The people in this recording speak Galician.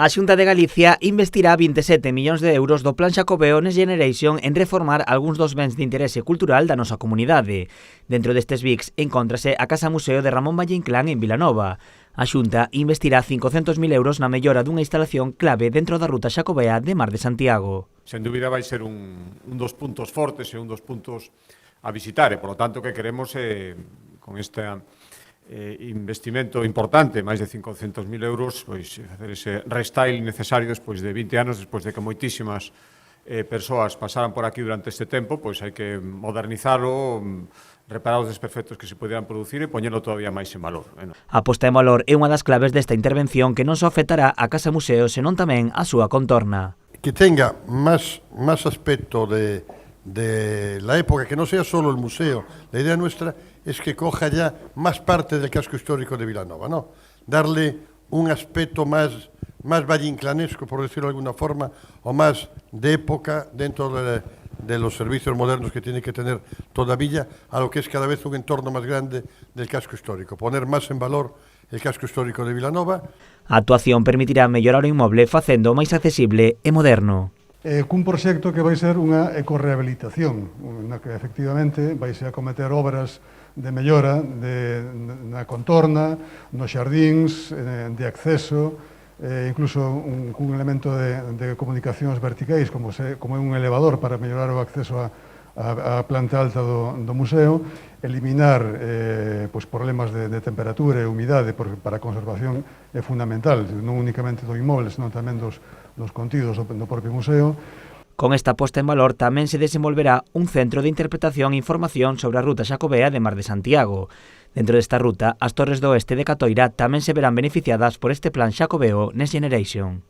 A Xunta de Galicia investirá 27 millóns de euros do Plan Xacobeo Next Generation en reformar algúns dos bens de interese cultural da nosa comunidade. Dentro destes BICs encóntrase a Casa Museo de Ramón Valle Inclán en Vilanova. A Xunta investirá 500.000 euros na mellora dunha instalación clave dentro da ruta xacobea de Mar de Santiago. Sen dúbida vai ser un dos puntos fortes e un dos puntos a visitar, e polo tanto que queremos con este investimento importante, máis de 500.000 euros, pois facer ese restyle necesario despois de 20 anos, despois de que moitísimas persoas pasaran por aquí durante este tempo, pois hai que modernizalo, reparar os desperfectos que se poderan producir e poñelo todavía máis en valor. A posta en valor é unha das claves desta intervención que non só afectará a Casa Museo, senón tamén a súa contorna. Que tenga más aspecto de la época, que no sea solo el museo. La idea nuestra es que coja ya más parte del casco histórico de Vilanova, ¿no? Darle un aspecto más valleinclanesco, por decirlo de alguna forma, o más de época dentro de los servicios modernos que tiene que tener toda villa, a lo que es cada vez un entorno más grande del casco histórico. Poner más en valor el casco histórico de Vilanova. A actuación permitirá mellorar o inmoble facendo máis accesible e moderno. Cun proxecto que vai ser unha ecorrehabilitación, na que efectivamente vai ser a cometer obras de mellora na contorna, nos xardíns, de acceso, incluso cun elemento de comunicacións verticais, como é un elevador para mellorar o acceso a planta alta do museo, eliminar problemas de temperatura e humidade, porque para a conservación é fundamental, non únicamente do inmoble, senón tamén dos contidos do propio museo. Con esta posta en valor tamén se desenvolverá un centro de interpretación e información sobre a ruta xacobea de Mar de Santiago. Dentro desta ruta, as Torres do Oeste de Catoira tamén se verán beneficiadas por este Plan Xacobeo Next Generation.